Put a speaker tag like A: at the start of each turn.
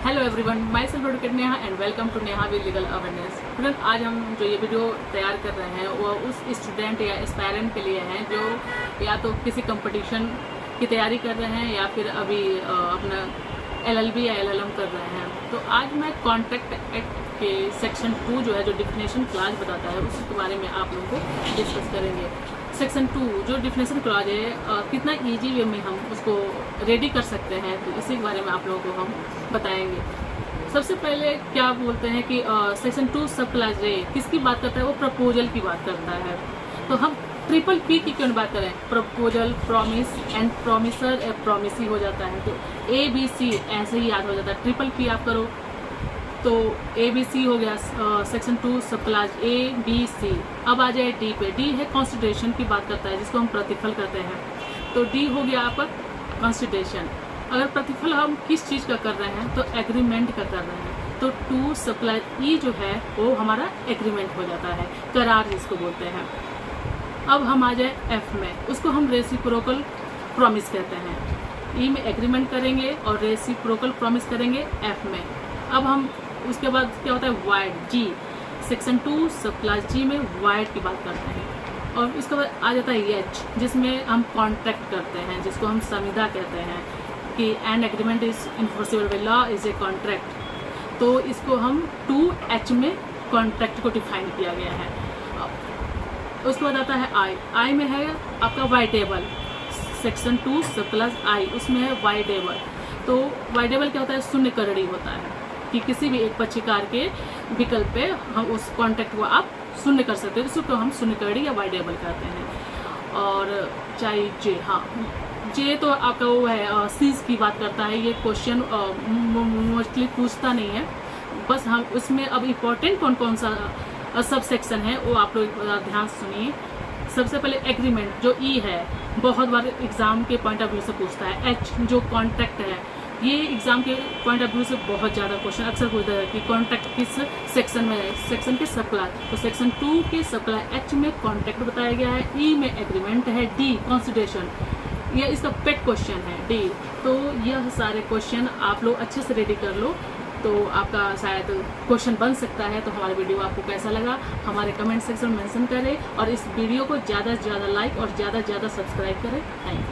A: Hello everyone, myself advocate Neha and welcome to Neha with legal awareness. Friend, आज हम जो ये वीडियो तैयार कर रहे हैं वो उस स्टूडेंट या एस्पायरेंट के लिए हैं जो या तो किसी कंपटीशन की तैयारी कर रहे हैं या फिर अभी अपना LLB या LLM कर रहे हैं। तो आज मैं कॉन्ट्रैक्ट एक्ट के सेक्शन 2 जो है, जो डिफिनेशन क्लॉज बताता है, उसके बारे में आप लोगों को डिस्कस करेंगे। सेक्शन 2 जो डिफिनेशन क्लॉज है, कितना ईजी वे में हम उसको रेडी कर सकते हैं, तो इसी के बारे में आप लोगों को हम बताएंगे। सबसे पहले क्या बोलते हैं कि सेक्शन 2 सब क्लॉज ए किसकी बात करता है? वो प्रपोजल की बात करता है। तो हम ट्रिपल P की क्यों बात करें? Proposal, promise and promiser, promisee हो जाता है। तो ABC ऐसे ही याद हो जाता है। ट्रिपल P आप करो तो ABC हो गया सेक्शन 2 सब क्लॉज ABC। अब आ जाए D पे। D है कॉन्स्टिट्यूशन की बात करता है, जिसको हम प्रतिफल करते हैं। तो D हो गया आपका कॉन्स्टिट्यूशन। अगर प्रतिफल हम किस चीज़ का कर रहे हैं तो एग्रीमेंट का कर रहे हैं। तो 2 सब क्लॉज E जो है वो हमारा एग्रीमेंट हो जाता है, करार जिसको बोलते हैं। अब हम आ जाए F में, उसको हम रेसिप्रोकल प्रॉमिस कहते हैं। E में एग्रीमेंट करेंगे और रेसिप्रोकल प्रॉमिस करेंगे F में। अब हम उसके बाद क्या होता है? Wide G, section 2 sub clause G में वाइड की बात करते हैं। और इसके बाद आ जाता है H, जिसमें हम कॉन्ट्रैक्ट करते हैं, जिसको हम संविदा कहते हैं कि an agreement is enforceable by law is a contract. तो इसको हम 2H में कॉन्ट्रैक्ट को डिफाइन किया गया है। उसके बाद आता है I में है आपका voidable, section 2 sub clause I, उसमें है वाइडेबल। तो वाइडेबल क्या होता है? शून्यकरणी होता है कि किसी भी एक पक्षकार के विकल्प पे हम उस कॉन्ट्रैक्ट को आप शून्य कर सकते हैं, इसको हम शून्यकरणी या वाइडेबल कहते हैं। और चाहे J, हाँ J तो आपका वो है सीज की बात करता है। ये क्वेश्चन मोस्टली पूछता नहीं है, बस हम उसमें अब इम्पोर्टेंट कौन कौन सा सब सेक्शन है वो आप लोग ध्यान से सुनिए। सबसे पहले एग्रीमेंट जो E है, बहुत बार एग्जाम के पॉइंट ऑफ व्यू से पूछता है। H जो कॉन्ट्रैक्ट है, ये एग्जाम के पॉइंट ऑफ व्यू से बहुत ज़्यादा क्वेश्चन अक्सर पूछता है कि कॉन्ट्रैक्ट किस सेक्शन में है, सेक्शन के सब क्लॉज। तो सेक्शन 2 के सब क्लॉज H में कॉन्ट्रैक्ट बताया गया है, E में एग्रीमेंट है, D कॉन्स्टिट्यूशन, यह इसका पेट क्वेश्चन है D। तो यह सारे क्वेश्चन आप लोग अच्छे से रेडी कर लो, तो आपका शायद क्वेश्चन बन सकता है। तो हमारा वीडियो आपको कैसा लगा हमारे कमेंट सेक्शन में मेंशन करें और इस वीडियो को ज़्यादा से ज़्यादा लाइक और ज़्यादा से ज़्यादा सब्सक्राइब करें। Thank you.